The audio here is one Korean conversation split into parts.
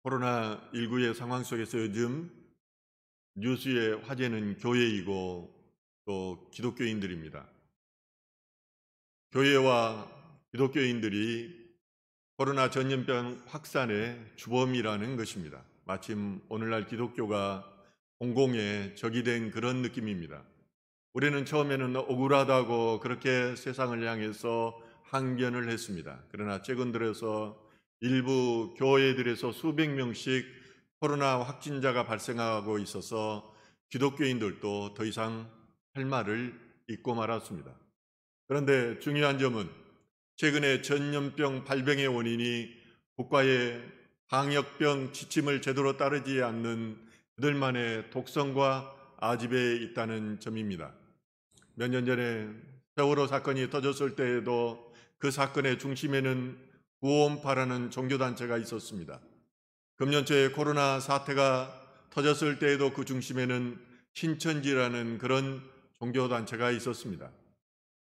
코로나19의 상황 속에서 요즘 뉴스의 화제는 교회이고 또 기독교인들입니다. 교회와 기독교인들이 코로나 전염병 확산의 주범이라는 것입니다. 마침 오늘날 기독교가 공공의 적이 된 그런 느낌입니다. 우리는 처음에는 억울하다고 그렇게 세상을 향해서 항변을 했습니다. 그러나 최근 들어서 일부 교회들에서 수백 명씩 코로나 확진자가 발생하고 있어서 기독교인들도 더 이상 할 말을 잊고 말았습니다. 그런데 중요한 점은 최근에 전염병 발병의 원인이 국가의 방역병 지침을 제대로 따르지 않는 그들만의 독성과 아집에 있다는 점입니다. 몇 년 전에 세월호 사건이 터졌을 때에도 그 사건의 중심에는 구원파라는 종교단체가 있었습니다. 금년초에 코로나 사태가 터졌을 때에도 그 중심에는 신천지라는 그런 종교단체가 있었습니다.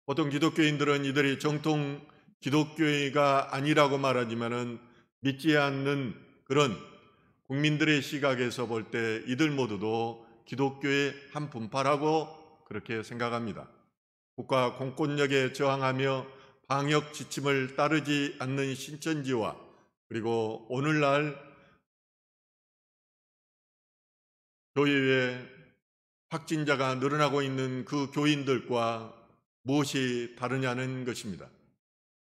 보통 기독교인들은 이들이 정통 기독교회가 아니라고 말하지만은 믿지 않는 그런 국민들의 시각에서 볼 때 이들 모두도 기독교의 한 분파라고 그렇게 생각합니다. 국가 공권력에 저항하며 방역 지침을 따르지 않는 신천지와 그리고 오늘날 교회에 확진자가 늘어나고 있는 그 교인들과 무엇이 다르냐는 것입니다.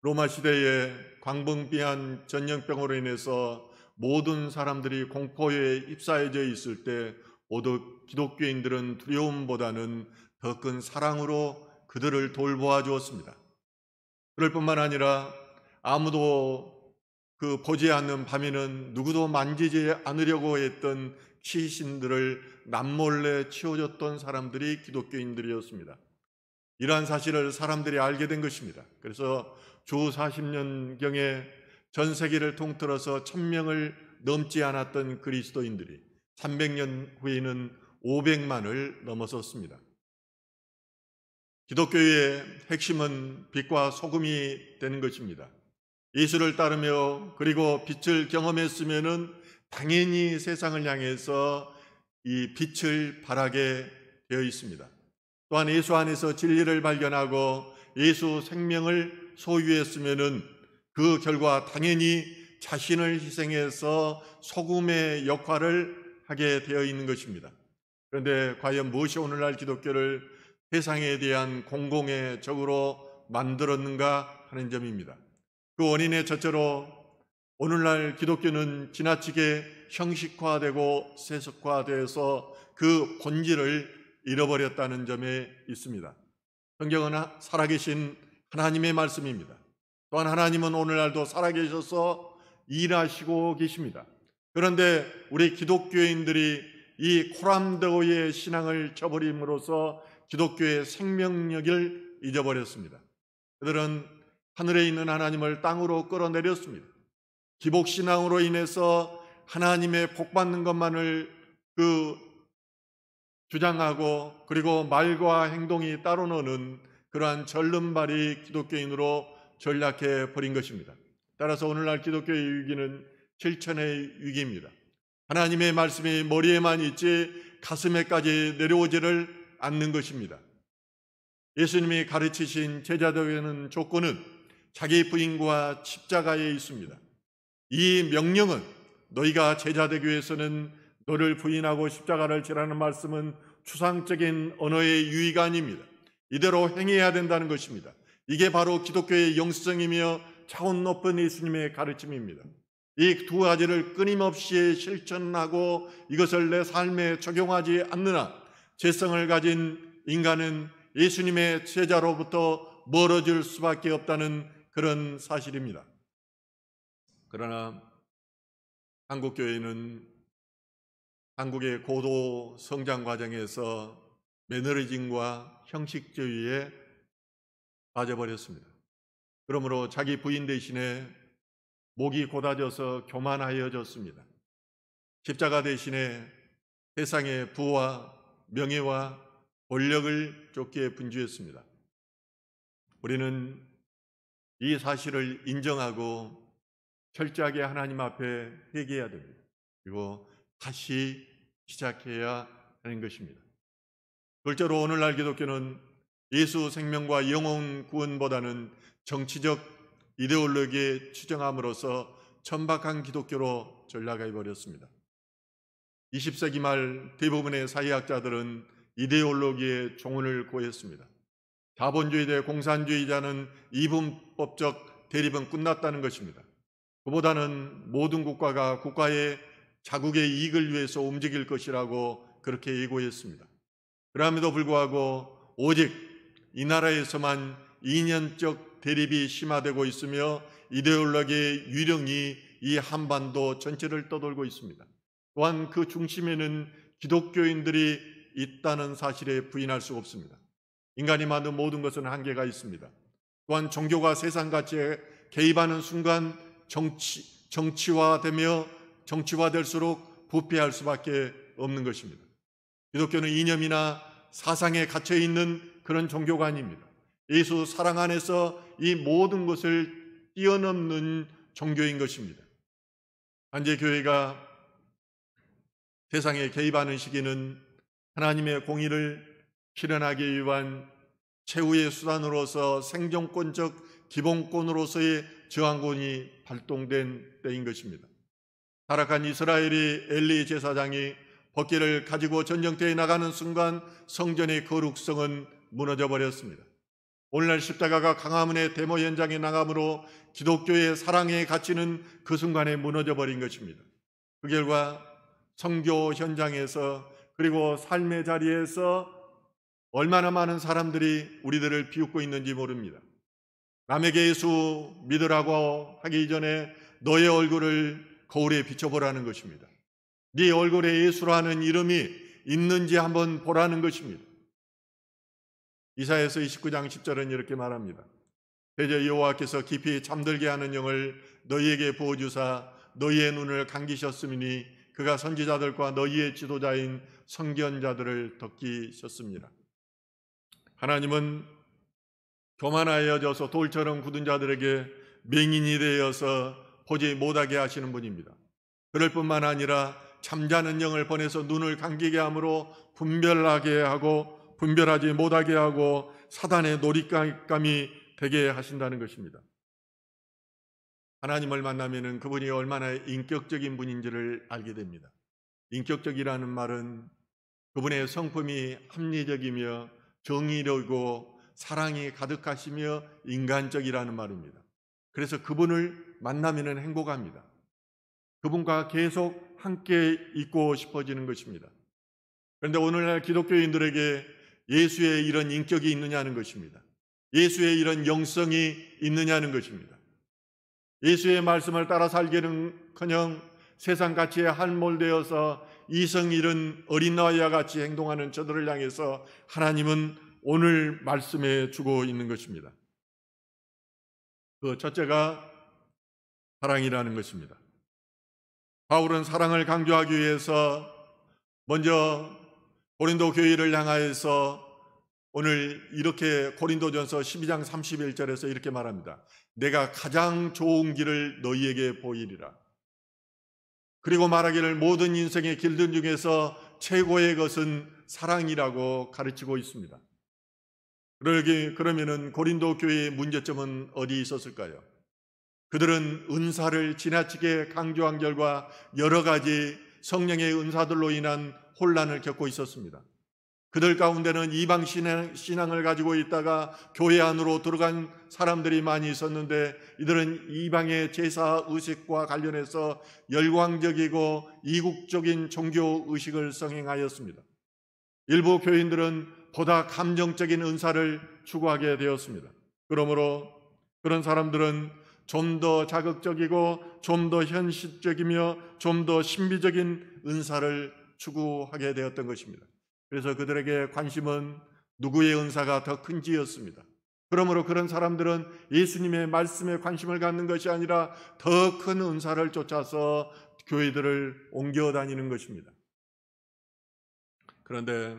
로마 시대에 광범위한 전염병으로 인해서 모든 사람들이 공포에 휩싸여져 있을 때 모두 기독교인들은 두려움보다는 더 큰 사랑으로 그들을 돌보아 주었습니다. 그럴 뿐만 아니라 아무도 보지 않는 밤에는 누구도 만지지 않으려고 했던 시신들을 남몰래 치워줬던 사람들이 기독교인들이었습니다. 이러한 사실을 사람들이 알게 된 것입니다. 그래서 주 40년경에 전 세계를 통틀어서 1000명을 넘지 않았던 그리스도인들이 300년 후에는 500만을 넘어섰습니다. 기독교의 핵심은 빛과 소금이 되는 것입니다. 예수를 따르며 그리고 빛을 경험했으면은 당연히 세상을 향해서 이 빛을 발하게 되어 있습니다. 또한 예수 안에서 진리를 발견하고 예수 생명을 소유했으면은 그 결과 당연히 자신을 희생해서 소금의 역할을 하게 되어 있는 것입니다. 그런데 과연 무엇이 오늘날 기독교를 세상에 대한 공공의 적으로 만들었는가 하는 점입니다. 그 원인의 첫째로 오늘날 기독교는 지나치게 형식화되고 세속화되어서 그 본질을 잃어버렸다는 점에 있습니다. 성경은 살아계신 하나님의 말씀입니다. 또한 하나님은 오늘날도 살아계셔서 일하시고 계십니다. 그런데 우리 기독교인들이 이 코람더의 신앙을 저버림으로써 기독교의 생명력을 잊어버렸습니다. 그들은 하늘에 있는 하나님을 땅으로 끌어내렸습니다. 기복신앙으로 인해서 하나님의 복받는 것만을 주장하고 그리고 말과 행동이 따로 노는 그러한 절름발이 기독교인으로 전락해 버린 것입니다. 따라서 오늘날 기독교의 위기는 실천의 위기입니다. 하나님의 말씀이 머리에만 있지 가슴에까지 내려오지를 않는 것입니다. 예수님이 가르치신 제자되는 조건은 자기 부인과 십자가에 있습니다. 이 명령은 너희가 제자되기 위해서는 너를 부인하고 십자가를 지라는 말씀은 추상적인 언어의 유의가 아닙니다. 이대로 행해야 된다는 것입니다. 이게 바로 기독교의 영성이며 차원 높은 예수님의 가르침입니다. 이 두 가지를 끊임없이 실천하고 이것을 내 삶에 적용하지 않는 한 죄성을 가진 인간은 예수님의 제자로부터 멀어질 수밖에 없다는 그런 사실입니다. 그러나 한국교회는 한국의 고도 성장 과정에서 매너리즘과 형식주의에 빠져버렸습니다. 그러므로 자기 부인 대신에 목이 곧아져서 교만하여졌습니다. 십자가 대신에 세상의 부와 명예와 권력을 쫓기에 분주했습니다. 우리는 이 사실을 인정하고 철저하게 하나님 앞에 회개해야 됩니다. 그리고 다시 시작해야 하는 것입니다. 둘째로 오늘날 기독교는 예수 생명과 영혼 구원보다는 정치적 이데올로기에 추정함으로써 천박한 기독교로 전락해 버렸습니다. 20세기 말 대부분의 사회학자들은 이데올로기의 종언을 고했습니다. 자본주의 대 공산주의자는 이분법적 대립은 끝났다는 것입니다. 그보다는 모든 국가가 국가의 자국의 이익을 위해서 움직일 것이라고 그렇게 예고했습니다. 그럼에도 불구하고 오직 이 나라에서만 이념적 대립이 심화되고 있으며 이데올로기의 유령이 이 한반도 전체를 떠돌고 있습니다. 또한 그 중심에는 기독교인들이 있다는 사실에 부인할 수 없습니다. 인간이 만든 모든 것은 한계가 있습니다. 또한 종교가 세상 가치에 개입하는 순간 정치화될수록 부패할 수밖에 없는 것입니다. 기독교는 이념이나 사상에 갇혀 있는 그런 종교가 아닙니다. 예수 사랑 안에서 이 모든 것을 뛰어넘는 종교인 것입니다. 현재 교회가 세상에 개입하는 시기는 하나님의 공의를 실현하기 위한 최후의 수단으로서 생존권적 기본권으로서의 저항권이 발동된 때인 것입니다. 타락한 이스라엘이 엘리 제사장이 법궤를 가지고 전쟁터에 나가는 순간 성전의 거룩성은 무너져 버렸습니다. 오늘날 십자가가 광화문의 데모 현장에 나감으로 기독교의 사랑의 가치는 그 순간에 무너져 버린 것입니다. 그 결과 선교 현장에서 그리고 삶의 자리에서 얼마나 많은 사람들이 우리들을 비웃고 있는지 모릅니다. 남에게 예수 믿으라고 하기 이전에 너의 얼굴을 거울에 비춰보라는 것입니다. 네 얼굴에 예수라는 이름이 있는지 한번 보라는 것입니다. 이사야서 29장 10절은 이렇게 말합니다. 대저 여호와께서 깊이 잠들게 하는 영을 너희에게 부어주사 너희의 눈을 감기셨으니 그가 선지자들과 너희의 지도자인 선견자들을 덮기셨습니다. 하나님은 교만하여져서 돌처럼 굳은 자들에게 맹인이 되어서 보지 못하게 하시는 분입니다. 그럴 뿐만 아니라 잠자는 영을 보내서 눈을 감기게 함으로 분별하지 못하게 하고 사단의 놀잇감이 되게 하신다는 것입니다. 하나님을 만나면 그분이 얼마나 인격적인 분인지를 알게 됩니다. 인격적이라는 말은 그분의 성품이 합리적이며 정의로고 사랑이 가득하시며 인간적이라는 말입니다. 그래서 그분을 만나면 행복합니다. 그분과 계속 함께 있고 싶어지는 것입니다. 그런데 오늘날 기독교인들에게 예수의 이런 인격이 있느냐는 것입니다. 예수의 이런 영성이 있느냐는 것입니다. 예수의 말씀을 따라 살기는커녕 세상 가치에 할몰되어서 이성 잃은 어린 나이와 같이 행동하는 저들을 향해서 하나님은 오늘 말씀해 주고 있는 것입니다. 그 첫째가 사랑이라는 것입니다. 바울은 사랑을 강조하기 위해서 먼저 고린도 교회를 향하여서 오늘 이렇게 고린도전서 12장 31절에서 이렇게 말합니다. 내가 가장 좋은 길을 너희에게 보이리라. 그리고 말하기를 모든 인생의 길들 중에서 최고의 것은 사랑이라고 가르치고 있습니다. 그러면은 고린도 교회의 문제점은 어디 있었을까요? 그들은 은사를 지나치게 강조한 결과 여러 가지 성령의 은사들로 인한 혼란을 겪고 있었습니다. 그들 가운데는 이방 신앙을 가지고 있다가 교회 안으로 들어간 사람들이 많이 있었는데 이들은 이방의 제사 의식과 관련해서 열광적이고 이국적인 종교 의식을 성행하였습니다. 일부 교인들은 보다 감정적인 은사를 추구하게 되었습니다. 그러므로 그런 사람들은 좀 더 자극적이고 좀 더 현실적이며 좀 더 신비적인 은사를 추구하게 되었던 것입니다. 그래서 그들에게 관심은 누구의 은사가 더 큰지였습니다. 그러므로 그런 사람들은 예수님의 말씀에 관심을 갖는 것이 아니라 더 큰 은사를 쫓아서 교회들을 옮겨 다니는 것입니다. 그런데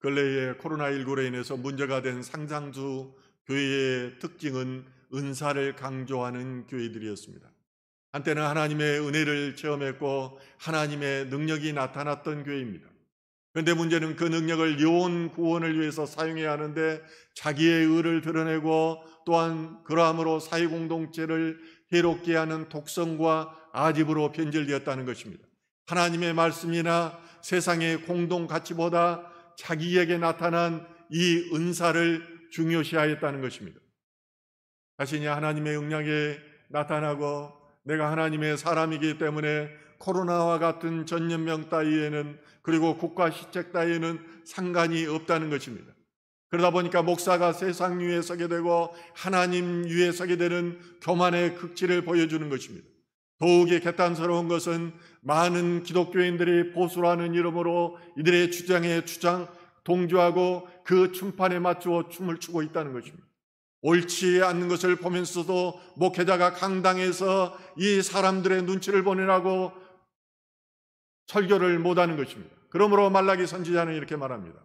근래에 코로나19로 인해서 문제가 된 상당수 교회의 특징은 은사를 강조하는 교회들이었습니다. 한때는 하나님의 은혜를 체험했고 하나님의 능력이 나타났던 교회입니다. 그런데 문제는 그 능력을 영혼 구원을 위해서 사용해야 하는데 자기의 의를 드러내고 또한 그러함으로 사회 공동체를 해롭게 하는 독성과 아집으로 변질되었다는 것입니다. 하나님의 말씀이나 세상의 공동 가치보다 자기에게 나타난 이 은사를 중요시하였다는 것입니다. 자신이 하나님의 영향에 나타나고 내가 하나님의 사람이기 때문에 코로나와 같은 전염병 따위에는, 그리고 국가 시책 따위에는 상관이 없다는 것입니다. 그러다 보니까 목사가 세상 위에 서게 되고 하나님 위에 서게 되는 교만의 극치를 보여주는 것입니다. 더욱이 개탄스러운 것은 많은 기독교인들이 보수라는 이름으로 이들의 주장에 동조하고 그 춤판에 맞추어 춤을 추고 있다는 것입니다. 옳지 않는 것을 보면서도 목회자가 강당에서 이 사람들의 눈치를 보느라고 설교를 못하는 것입니다. 그러므로 말라기 선지자는 이렇게 말합니다.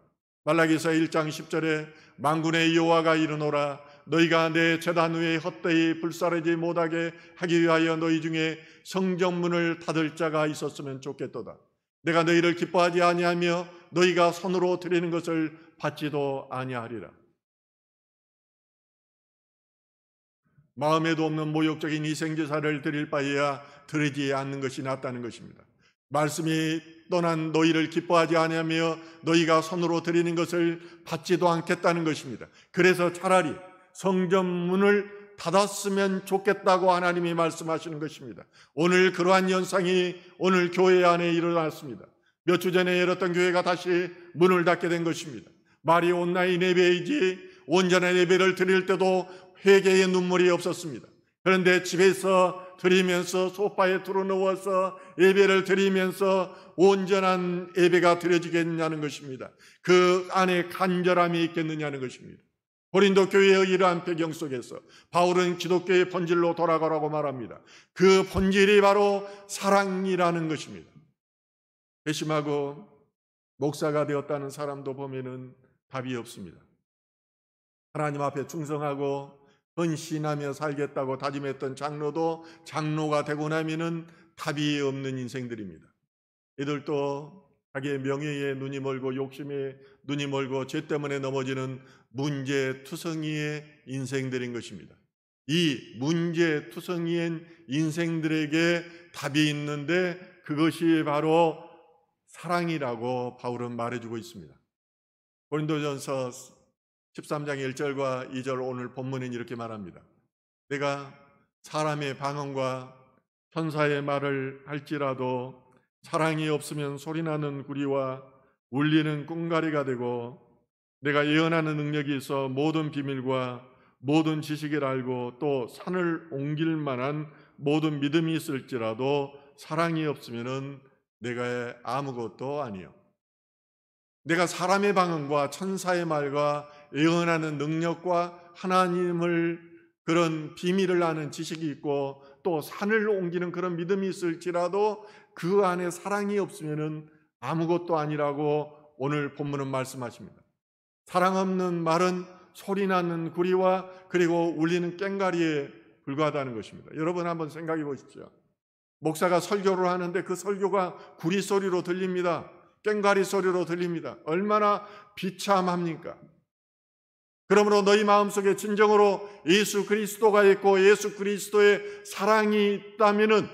말라기서 1장 10절에 만군의 여호와가 이르노라, 너희가 내 제단 위에 헛되이 불사르지 못하게 하기 위하여 너희 중에 성전문을 닫을 자가 있었으면 좋겠도다. 내가 너희를 기뻐하지 아니하며 너희가 손으로 드리는 것을 받지도 아니하리라. 마음에도 없는 모욕적인 희생제사를 드릴 바에야 드리지 않는 것이 낫다는 것입니다. 말씀이 떠난 너희를 기뻐하지 아니하며 너희가 손으로 드리는 것을 받지도 않겠다는 것입니다. 그래서 차라리 성전 문을 닫았으면 좋겠다고 하나님이 말씀하시는 것입니다. 오늘 그러한 현상이 오늘 교회 안에 일어났습니다. 몇 주 전에 열었던 교회가 다시 문을 닫게 된 것입니다. 말이 온라인 예배이지 온전한 예배를 드릴 때도 회개의 눈물이 없었습니다. 그런데 집에서 드리면서 소파에 들어누워서 예배를 드리면서 온전한 예배가 드려지겠느냐는 것입니다. 그 안에 간절함이 있겠느냐는 것입니다. 고린도 교회의 이러한 배경 속에서 바울은 기독교의 본질로 돌아가라고 말합니다. 그 본질이 바로 사랑이라는 것입니다. 회심하고 목사가 되었다는 사람도 보면은 답이 없습니다. 하나님 앞에 충성하고 헌신하며 살겠다고 다짐했던 장로도 장로가 되고 나면은 답이 없는 인생들입니다. 이들도 자기의 명예에 눈이 멀고 욕심에 눈이 멀고 죄 때문에 넘어지는 문제투성이의 인생들인 것입니다. 이 문제투성이인 인생들에게 답이 있는데 그것이 바로 사랑이라고 바울은 말해주고 있습니다. 고린도전서 13장 1절과 2절 오늘 본문은 이렇게 말합니다. 내가 사람의 방언과 천사의 말을 할지라도 사랑이 없으면 소리나는 구리와 울리는 꿍가리가 되고, 내가 예언하는 능력이 있어 모든 비밀과 모든 지식을 알고 또 산을 옮길 만한 모든 믿음이 있을지라도 사랑이 없으면 내가 아무것도 아니요. 내가 사람의 방언과 천사의 말과 예언하는 능력과 하나님을 그런 비밀을 아는 지식이 있고 또 산을 옮기는 그런 믿음이 있을지라도 그 안에 사랑이 없으면 아무것도 아니라고 오늘 본문은 말씀하십니다. 사랑 없는 말은 소리나는 구리와 그리고 울리는 꽹가리에 불과하다는 것입니다. 여러분 한번 생각해 보십시오. 목사가 설교를 하는데 그 설교가 구리 소리로 들립니다. 꽹가리 소리로 들립니다. 얼마나 비참합니까? 그러므로 너희 마음속에 진정으로 예수 그리스도가 있고 예수 그리스도의 사랑이 있다면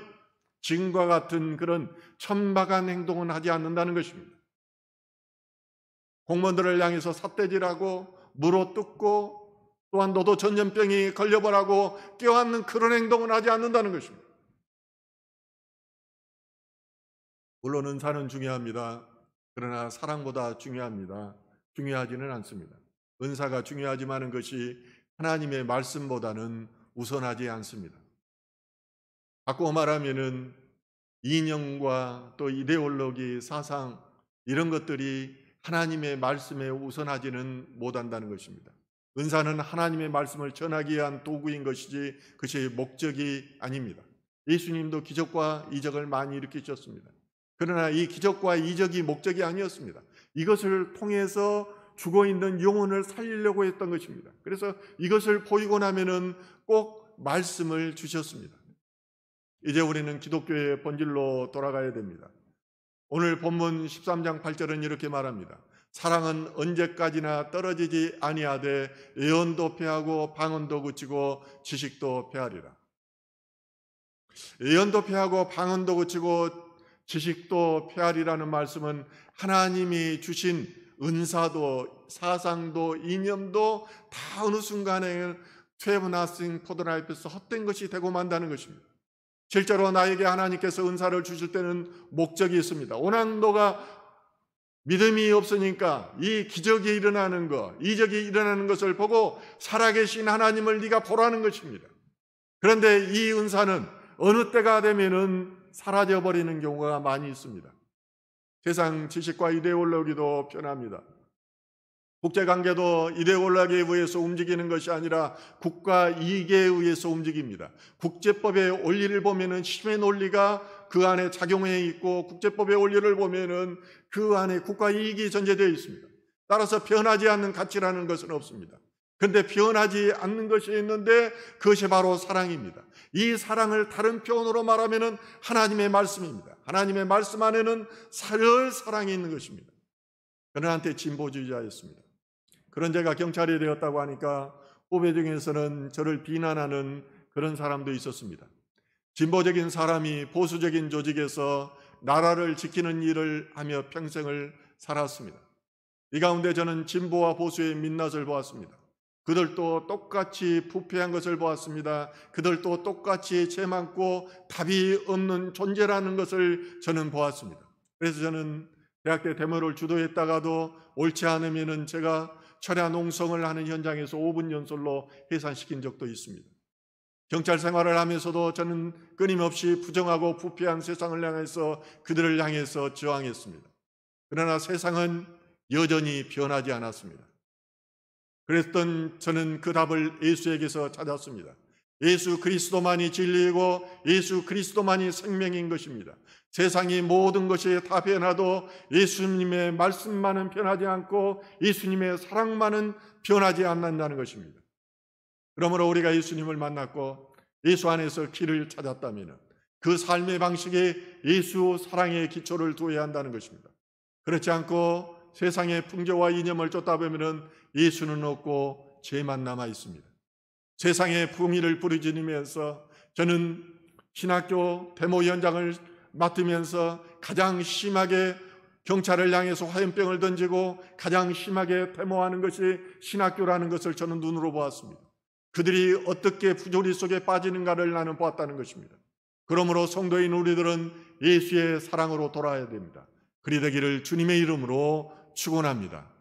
지금과 같은 그런 천박한 행동은 하지 않는다는 것입니다. 공무원들을 향해서 삿대질하고 물어뜯고 또한 너도 전염병이 걸려보라고 껴안는 그런 행동은 하지 않는다는 것입니다. 물론 은사는 중요합니다. 그러나 사랑보다 중요하지는 않습니다. 은사가 중요하지만 그것이 하나님의 말씀보다는 우선하지 않습니다. 바꾸어 말하면은 이념과 또 이데올로기, 사상 이런 것들이 하나님의 말씀에 우선하지는 못한다는 것입니다. 은사는 하나님의 말씀을 전하기 위한 도구인 것이지 그것이 목적이 아닙니다. 예수님도 기적과 이적을 많이 일으키셨습니다. 그러나 이 기적과 이적이 목적이 아니었습니다. 이것을 통해서 죽어있는 영혼을 살리려고 했던 것입니다. 그래서 이것을 보이고 나면은 꼭 말씀을 주셨습니다. 이제 우리는 기독교의 본질로 돌아가야 됩니다. 오늘 본문 13장 8절은 이렇게 말합니다. 사랑은 언제까지나 떨어지지 아니하되 예언도 패하고 방언도 그치고 지식도 패하리라. 예언도 패하고 방언도 그치고 지식도 패하리라는 말씀은 하나님이 주신 은사도 사상도 이념도 다 어느 순간에 have nothing for the life에서 헛된 것이 되고 만다는 것입니다. 실제로 나에게 하나님께서 은사를 주실 때는 목적이 있습니다. 오난도가 믿음이 없으니까 이 기적이 일어나는 것, 이적이 일어나는 것을 보고 살아계신 하나님을 네가 보라는 것입니다. 그런데 이 은사는 어느 때가 되면은 사라져버리는 경우가 많이 있습니다. 세상 지식과 이데올로기도 변합니다. 국제관계도 이데올로기에 의해서 움직이는 것이 아니라 국가 이익에 의해서 움직입니다. 국제법의 원리를 보면은 힘의 논리가 그 안에 작용해 있고 국제법의 원리를 보면은 그 안에 국가 이익이 전제되어 있습니다. 따라서 변하지 않는 가치라는 것은 없습니다. 그런데 변하지 않는 것이 있는데 그것이 바로 사랑입니다. 이 사랑을 다른 표현으로 말하면은 하나님의 말씀입니다. 하나님의 말씀 안에는 늘 사랑이 있는 것입니다. 그는 한때 진보주의자였습니다. 그런 제가 경찰이 되었다고 하니까 후배 중에서는 저를 비난하는 그런 사람도 있었습니다. 진보적인 사람이 보수적인 조직에서 나라를 지키는 일을 하며 평생을 살았습니다. 이 가운데 저는 진보와 보수의 민낯을 보았습니다. 그들도 똑같이 부패한 것을 보았습니다. 그들도 똑같이 죄 많고 답이 없는 존재라는 것을 저는 보았습니다. 그래서 저는 대학 때 데모를 주도했다가도 옳지 않으면은 제가 철야 농성을 하는 현장에서 5분 연설로 해산시킨 적도 있습니다. 경찰 생활을 하면서도 저는 끊임없이 부정하고 부패한 세상을 향해서 그들을 향해서 저항했습니다. 그러나 세상은 여전히 변하지 않았습니다. 그랬던 저는 그 답을 예수에게서 찾았습니다. 예수 그리스도만이 진리이고 예수 그리스도만이 생명인 것입니다. 세상이 모든 것이 다 변화도 예수님의 말씀만은 변하지 않고 예수님의 사랑만은 변하지 않는다는 것입니다. 그러므로 우리가 예수님을 만났고 예수 안에서 길을 찾았다면 그 삶의 방식에 예수 사랑의 기초를 두어야 한다는 것입니다. 그렇지 않고 세상의 풍조와 이념을 쫓다 보면 예수는 없고 죄만 남아 있습니다. 세상의 풍의를 부르짖으면서 저는 신학교 데모 현장을 맡으면서 가장 심하게 경찰을 향해서 화염병을 던지고 가장 심하게 데모하는 것이 신학교라는 것을 저는 눈으로 보았습니다. 그들이 어떻게 부조리 속에 빠지는가를 나는 보았다는 것입니다. 그러므로 성도인 우리들은 예수의 사랑으로 돌아야 됩니다. 그리 되기를 주님의 이름으로 축원합니다.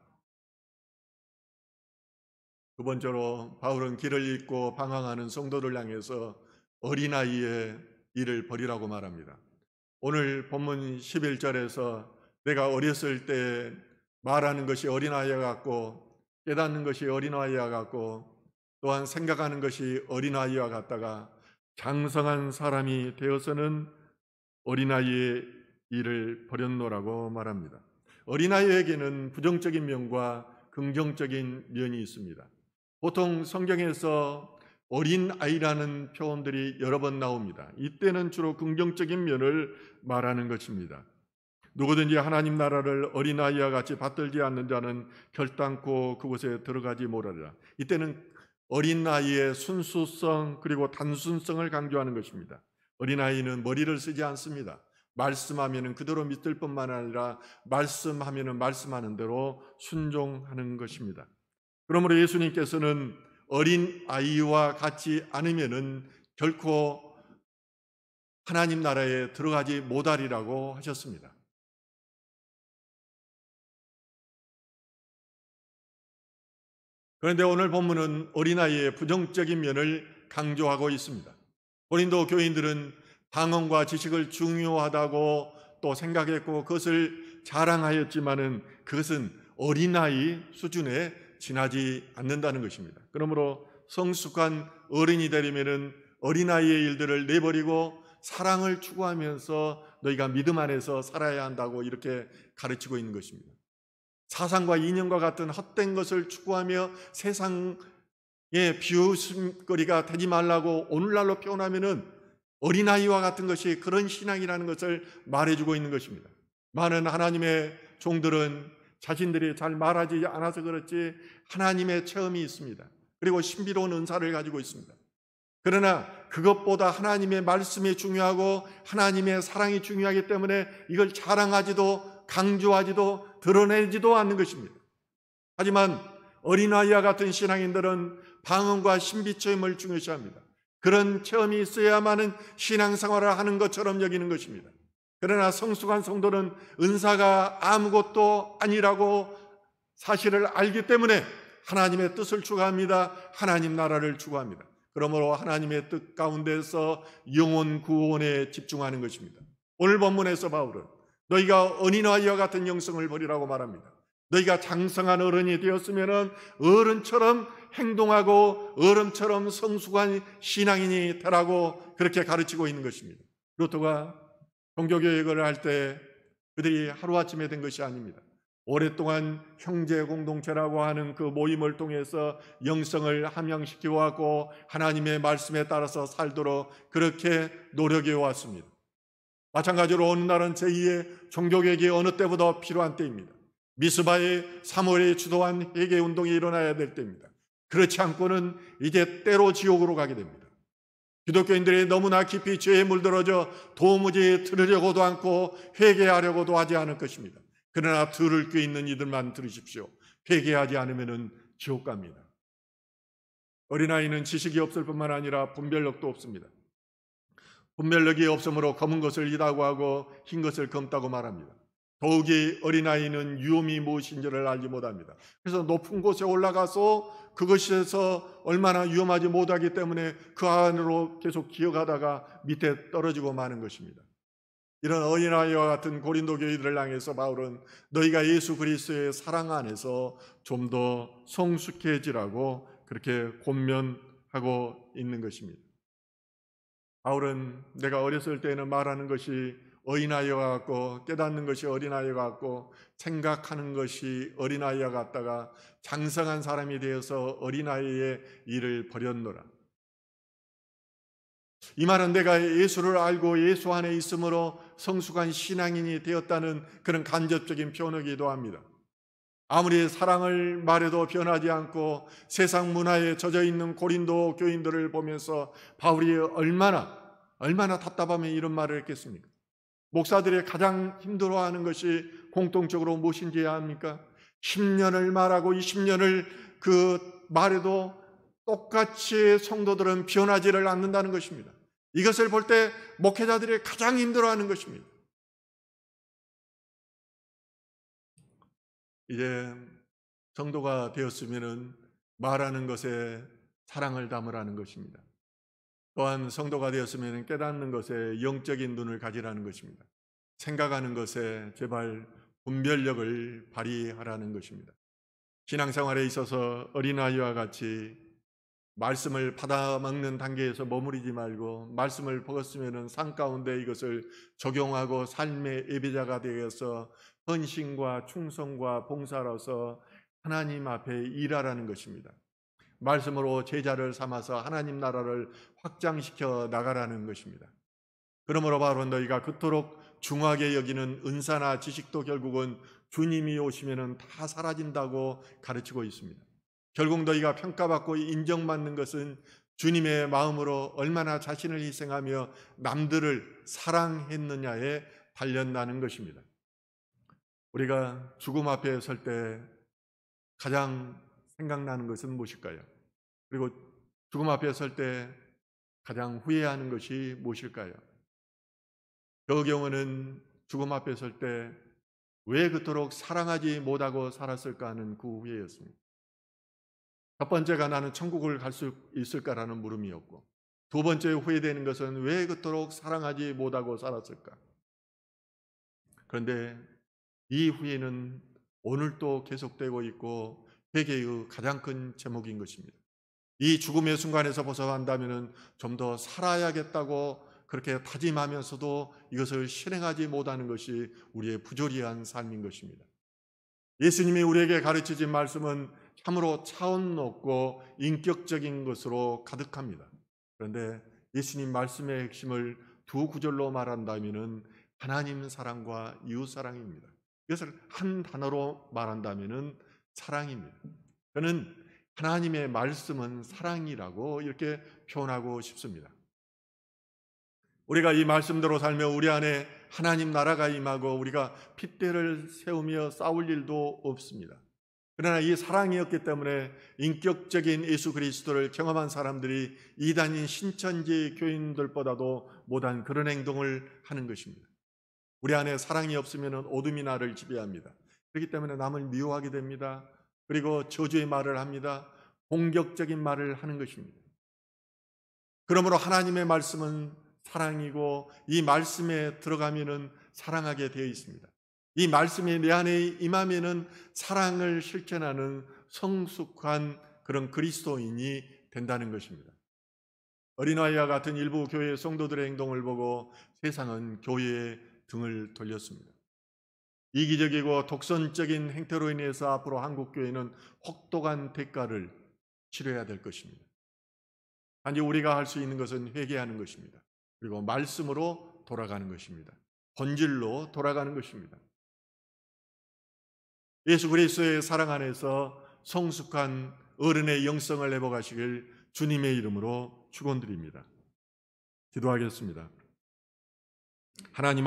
두 번째로 바울은 길을 잃고 방황하는 성도를 향해서 어린아이의 일을 버리라고 말합니다. 오늘 본문 11절에서 내가 어렸을 때 말하는 것이 어린아이와 같고 깨닫는 것이 어린아이와 같고 또한 생각하는 것이 어린아이와 같다가 장성한 사람이 되어서는 어린아이의 일을 버렸노라고 말합니다. 어린아이에게는 부정적인 면과 긍정적인 면이 있습니다. 보통 성경에서 어린아이라는 표현들이 여러 번 나옵니다. 이때는 주로 긍정적인 면을 말하는 것입니다. 누구든지 하나님 나라를 어린아이와 같이 받들지 않는 자는 결단코 그곳에 들어가지 못하리라. 이때는 어린아이의 순수성 그리고 단순성을 강조하는 것입니다. 어린아이는 머리를 쓰지 않습니다. 말씀하면 그대로 믿을 뿐만 아니라 말씀하면 말씀하는 대로 순종하는 것입니다. 그러므로 예수님께서는 어린아이와 같지 않으면 결코 하나님 나라에 들어가지 못하리라고 하셨습니다. 그런데 오늘 본문은 어린아이의 부정적인 면을 강조하고 있습니다. 고린도 교인들은 방언과 지식을 중요하다고 또 생각했고 그것을 자랑하였지만은 그것은 어린아이 수준에 지나지 않는다는 것입니다. 그러므로 성숙한 어른이 되려면은 어린아이의 일들을 내버리고 사랑을 추구하면서 너희가 믿음 안에서 살아야 한다고 이렇게 가르치고 있는 것입니다. 사상과 이념과 같은 헛된 것을 추구하며 세상의 비웃음거리가 되지 말라고 오늘날로 표현하면은 어린아이와 같은 것이 그런 신앙이라는 것을 말해주고 있는 것입니다. 많은 하나님의 종들은 자신들이 잘 말하지 않아서 그렇지 하나님의 체험이 있습니다. 그리고 신비로운 은사를 가지고 있습니다. 그러나 그것보다 하나님의 말씀이 중요하고 하나님의 사랑이 중요하기 때문에 이걸 자랑하지도 강조하지도 드러내지도 않는 것입니다. 하지만 어린아이와 같은 신앙인들은 방언과 신비 체험을 중요시합니다. 그런 체험이 있어야만은 신앙생활을 하는 것처럼 여기는 것입니다. 그러나 성숙한 성도는 은사가 아무것도 아니라고 사실을 알기 때문에 하나님의 뜻을 추구합니다. 하나님 나라를 추구합니다. 그러므로 하나님의 뜻 가운데서 영혼 구원에 집중하는 것입니다. 오늘 본문에서 바울은 너희가 어린아이와 같은 영성을 버리라고 말합니다. 너희가 장성한 어른이 되었으면 어른처럼 행동하고 어른처럼 성숙한 신앙인이 되라고 그렇게 가르치고 있는 것입니다. 루터가 종교개혁을 할 때 그들이 하루아침에 된 것이 아닙니다. 오랫동안 형제 공동체라고 하는 그 모임을 통해서 영성을 함양시켜 왔고 하나님의 말씀에 따라서 살도록 그렇게 노력해 왔습니다. 마찬가지로 어느 날은 제2의 종교개혁이 어느 때보다 필요한 때입니다. 미스바의 3월에 주도한 회개운동이 일어나야 될 때입니다. 그렇지 않고는 이제 때로 지옥으로 가게 됩니다. 기독교인들이 너무나 깊이 죄에 물들어져 도무지 들으려고도 않고 회개하려고도 하지 않을 것입니다. 그러나 들을 게 있는 이들만 들으십시오. 회개하지 않으면 지옥 갑니다. 어린아이는 지식이 없을 뿐만 아니라 분별력도 없습니다. 분별력이 없으므로 검은 것을 이다고 하고 흰 것을 검다고 말합니다. 더욱이 어린아이는 위험이 무엇인지를 알지 못합니다. 그래서 높은 곳에 올라가서 그것에서 얼마나 위험하지 못하기 때문에 그 안으로 계속 기어가다가 밑에 떨어지고 마는 것입니다. 이런 어린아이와 같은 고린도 교회들을 향해서 바울은 너희가 예수 그리스도의 사랑 안에서 좀 더 성숙해지라고 그렇게 권면하고 있는 것입니다. 바울은 내가 어렸을 때는 말하는 것이 어린아이와 같고 깨닫는 것이 어린아이와 같고 생각하는 것이 어린아이와 같다가 장성한 사람이 되어서 어린아이의 일을 버렸노라. 이 말은 내가 예수를 알고 예수 안에 있으므로 성숙한 신앙인이 되었다는 그런 간접적인 표현이기도 합니다. 아무리 사랑을 말해도 변하지 않고 세상 문화에 젖어 있는 고린도 교인들을 보면서 바울이 얼마나 답답하면 이런 말을 했겠습니까? 목사들이 가장 힘들어하는 것이 공통적으로 무엇인지 압니까? 10년을 말하고 20년을 그 말해도 똑같이 성도들은 변하지를 않는다는 것입니다. 이것을 볼 때 목회자들이 가장 힘들어하는 것입니다. 이제 성도가 되었으면 말하는 것에 사랑을 담으라는 것입니다. 또한 성도가 되었으면 깨닫는 것에 영적인 눈을 가지라는 것입니다. 생각하는 것에 제발 분별력을 발휘하라는 것입니다. 신앙생활에 있어서 어린아이와 같이 말씀을 받아먹는 단계에서 머무르지 말고 말씀을 먹었으면 삶 가운데 이것을 적용하고 삶의 예배자가 되어서 헌신과 충성과 봉사로서 하나님 앞에 일하라는 것입니다. 말씀으로 제자를 삼아서 하나님 나라를 확장시켜 나가라는 것입니다. 그러므로 바로 너희가 그토록 중하게 여기는 은사나 지식도 결국은 주님이 오시면 다 사라진다고 가르치고 있습니다. 결국 너희가 평가받고 인정받는 것은 주님의 마음으로 얼마나 자신을 희생하며 남들을 사랑했느냐에 달렸다는 것입니다. 우리가 죽음 앞에 설 때 가장 생각나는 것은 무엇일까요? 그리고 죽음 앞에 설 때 가장 후회하는 것이 무엇일까요? 그 경우는 죽음 앞에 설 때 왜 그토록 사랑하지 못하고 살았을까 하는 그 후회였습니다. 첫 번째가 나는 천국을 갈 수 있을까라는 물음이었고, 두 번째 후회되는 것은 왜 그토록 사랑하지 못하고 살았을까? 그런데 이 후회는 오늘도 계속되고 있고 회개의 가장 큰 제목인 것입니다. 이 죽음의 순간에서 벗어난다면 좀 더 살아야겠다고 그렇게 다짐하면서도 이것을 실행하지 못하는 것이 우리의 부조리한 삶인 것입니다. 예수님이 우리에게 가르치신 말씀은 참으로 차원 높고 인격적인 것으로 가득합니다. 그런데 예수님 말씀의 핵심을 두 구절로 말한다면은 하나님 사랑과 이웃 사랑입니다. 이것을 한 단어로 말한다면은 사랑입니다. 저는 하나님의 말씀은 사랑이라고 이렇게 표현하고 싶습니다. 우리가 이 말씀대로 살며 우리 안에 하나님 나라가 임하고 우리가 핏대를 세우며 싸울 일도 없습니다. 그러나 이 사랑이었기 때문에 인격적인 예수 그리스도를 경험한 사람들이 이단인 신천지 교인들보다도 못한 그런 행동을 하는 것입니다. 우리 안에 사랑이 없으면 어둠이 나를 지배합니다. 그렇기 때문에 남을 미워하게 됩니다. 그리고 저주의 말을 합니다. 공격적인 말을 하는 것입니다. 그러므로 하나님의 말씀은 사랑이고 이 말씀에 들어가면은 사랑하게 되어 있습니다. 이 말씀이 내 안에 임하면은 사랑을 실천하는 성숙한 그런 그리스도인이 된다는 것입니다. 어린아이와 같은 일부 교회 성도들의 행동을 보고 세상은 교회에 등을 돌렸습니다. 이기적이고 독선적인 행태로 인해서 앞으로 한국교회는 혹독한 대가를 치러야 될 것입니다. 단지 우리가 할 수 있는 것은 회개하는 것입니다. 그리고 말씀으로 돌아가는 것입니다. 본질로 돌아가는 것입니다. 예수 그리스도의 사랑 안에서 성숙한 어른의 영성을 회복하시길 주님의 이름으로 축원드립니다. 기도하겠습니다. 하나님